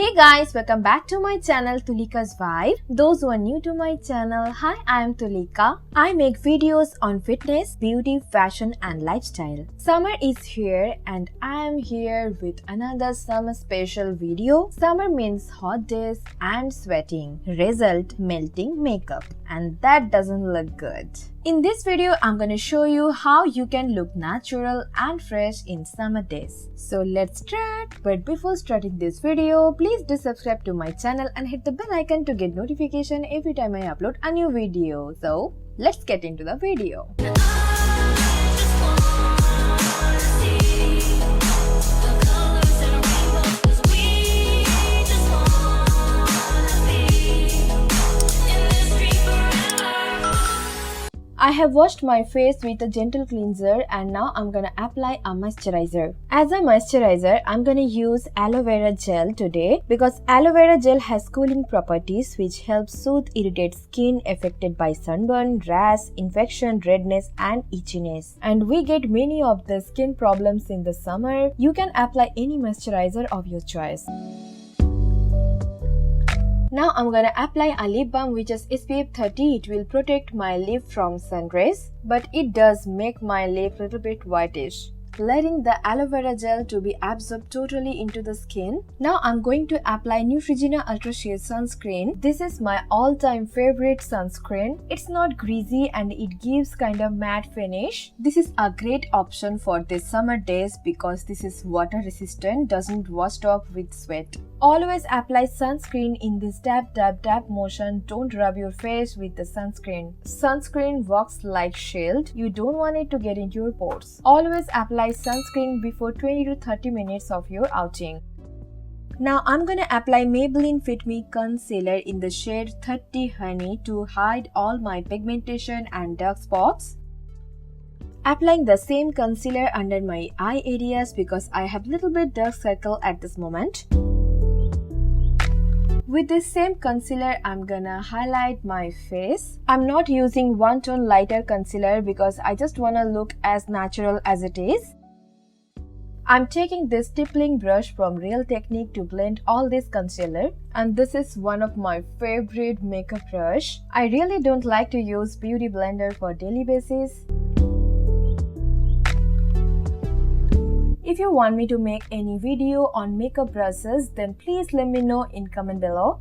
Hey guys, welcome back to my channel Tulika's Vibe. Those who are new to my channel, hi, I am Tulika. I make videos on fitness, beauty, fashion and lifestyle. Summer is here and I am here with another summer special video. Summer means hot days and sweating. Result, melting makeup. And that doesn't look good. In this video, I'm gonna show you how you can look natural and fresh in summer days. So let's start. But before starting this video, please do subscribe to my channel and hit the bell icon to get notification every time I upload a new video. So let's get into the video. I have washed my face with a gentle cleanser and now I'm gonna apply a moisturizer. As a moisturizer, I'm gonna use aloe vera gel today because aloe vera gel has cooling properties which help soothe irritated skin affected by sunburn, rash, infection, redness and itchiness. And we get many of the skin problems in the summer. You can apply any moisturizer of your choice. Now I'm gonna apply a lip balm which is SPF 30. It will protect my lip from sun rays, but it does make my lip a little bit whitish, letting the aloe vera gel to be absorbed totally into the skin. Now I'm going to apply Neutrogena Ultra Sheer Sunscreen. This is my all-time favorite sunscreen. It's not greasy and it gives kind of matte finish. This is a great option for these summer days because this is water resistant, doesn't wash off with sweat. Always apply sunscreen in this tap motion. Don't rub your face with the sunscreen. Sunscreen works like shield. You don't want it to get into your pores. Always apply sunscreen before 20 to 30 minutes of your outing. Now I'm gonna apply Maybelline Fit Me Concealer in the shade 30 Honey to hide all my pigmentation and dark spots. Applying the same concealer under my eye areas because I have little bit dark circle at this moment. With this same concealer, I'm gonna highlight my face. I'm not using one tone lighter concealer because I just wanna look as natural as it is. I'm taking this stippling brush from Real Technique to blend all this concealer, and this is one of my favorite makeup brush. I really don't like to use beauty blender for daily basis. If you want me to make any video on makeup brushes, then please let me know in comment below.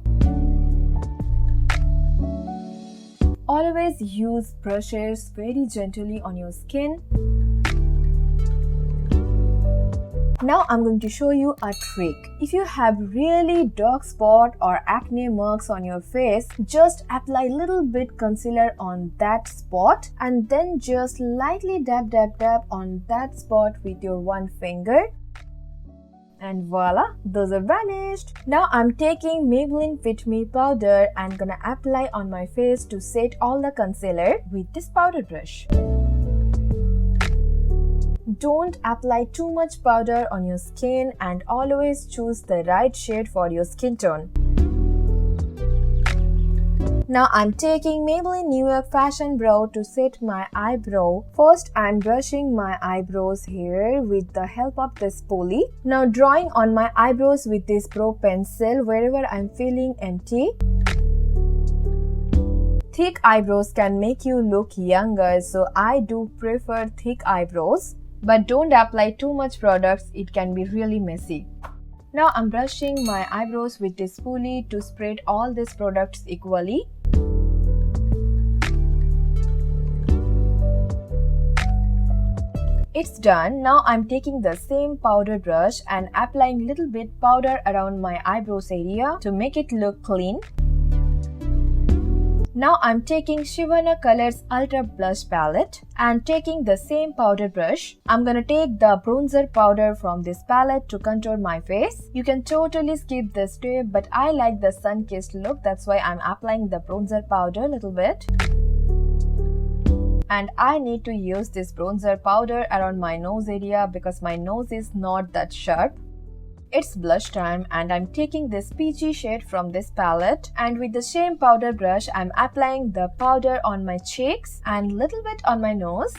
Always use brushes very gently on your skin. Now I'm going to show you a trick. If you have really dark spot or acne marks on your face, just apply little bit concealer on that spot and then just lightly dab on that spot with your one finger. And voila, those are vanished. Now I'm taking Maybelline Fit Me powder and gonna apply on my face to set all the concealer with this powder brush. Don't apply too much powder on your skin and always choose the right shade for your skin tone. Now I'm taking Maybelline New York Fashion Brow to set my eyebrow. First I'm brushing my eyebrows here with the help of this spoolie. Now drawing on my eyebrows with this brow pencil wherever I'm feeling empty. Thick eyebrows can make you look younger, so I do prefer thick eyebrows. But don't apply too much products, it can be really messy. Now I'm brushing my eyebrows with this spoolie to spread all these products equally. It's done. Now I'm taking the same powder brush and applying little bit powder around my eyebrows area to make it look clean. Now I'm taking Shivana Colors Ultra Blush Palette and taking the same powder brush. I'm gonna take the bronzer powder from this palette to contour my face. You can totally skip this step, but I like the sun-kissed look. That's why I'm applying the bronzer powder a little bit. And I need to use this bronzer powder around my nose area because my nose is not that sharp. It's blush time and I'm taking this peachy shade from this palette, and with the same powder brush I'm applying the powder on my cheeks and little bit on my nose.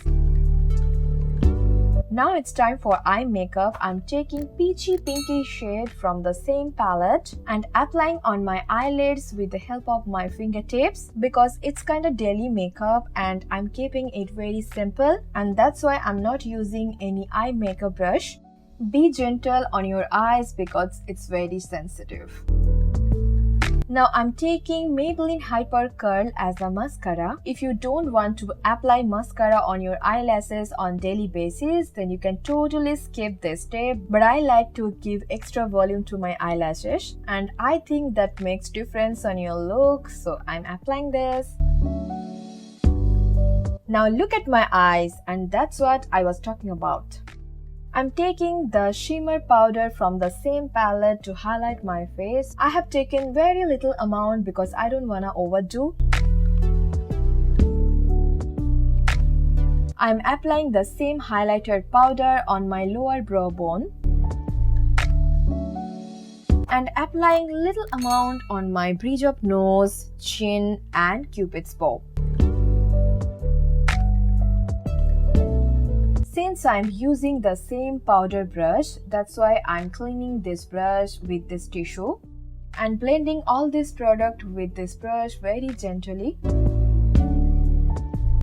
Now it's time for eye makeup. I'm taking peachy pinky shade from the same palette and applying on my eyelids with the help of my fingertips because it's kind of daily makeup and I'm keeping it very simple, and that's why I'm not using any eye makeup brush. Be gentle on your eyes because it's very sensitive. Now I'm taking Maybelline Hyper Curl as a mascara. If you don't want to apply mascara on your eyelashes on daily basis, then you can totally skip this step. But I like to give extra volume to my eyelashes and I think that makes difference on your look. So I'm applying this. Now look at my eyes, and that's what I was talking about. I'm taking the shimmer powder from the same palette to highlight my face. I have taken very little amount because I don't wanna overdo. I'm applying the same highlighter powder on my lower brow bone and applying little amount on my bridge of nose, chin and cupid's bow. Since I'm using the same powder brush, that's why I'm cleaning this brush with this tissue and blending all this product with this brush very gently.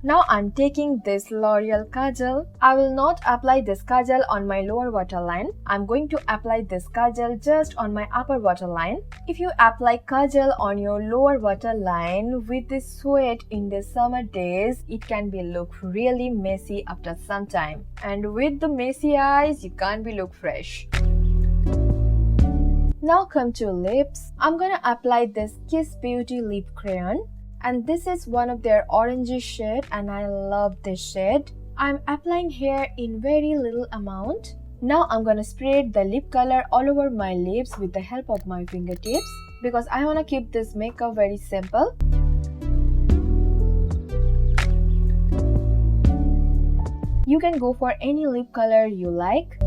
Now I'm taking this L'Oreal Kajal. I will not apply this Kajal on my lower waterline. I'm going to apply this Kajal just on my upper waterline. If you apply Kajal on your lower waterline with this sweat in the summer days, it can be look really messy after some time. And with the messy eyes, you can't be look fresh. Now come to lips. I'm gonna apply this Kiss Beauty lip crayon. And this is one of their orangey shade and I love this shade. I'm applying here in very little amount. Now I'm gonna spread the lip color all over my lips with the help of my fingertips because I wanna keep this makeup very simple. You can go for any lip color you like.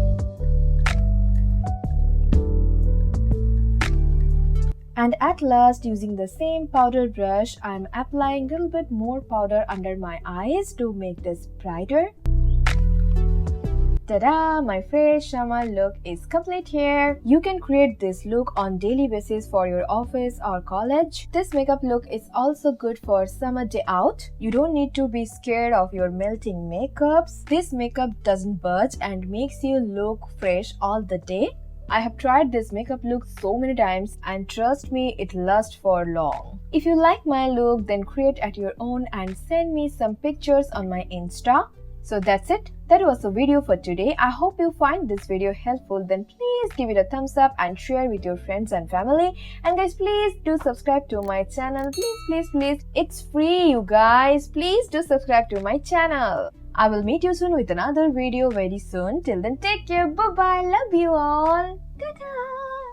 And at last, using the same powder brush, I'm applying a little bit more powder under my eyes to make this brighter. Ta-da! My fresh summer look is complete here. You can create this look on daily basis for your office or college. This makeup look is also good for summer day out. You don't need to be scared of your melting makeups. This makeup doesn't budge and makes you look fresh all the day. I have tried this makeup look so many times and trust me, it lasts for long. If you like my look, then create at your own and send me some pictures on my Insta. So that's it. That was the video for today. I hope you find this video helpful. Then please give it a thumbs up and share with your friends and family. And guys, please do subscribe to my channel. Please. It's free, you guys. Please do subscribe to my channel. I will meet you soon with another video very soon. Till then, take care. Bye-bye. Love you all. Ta-da.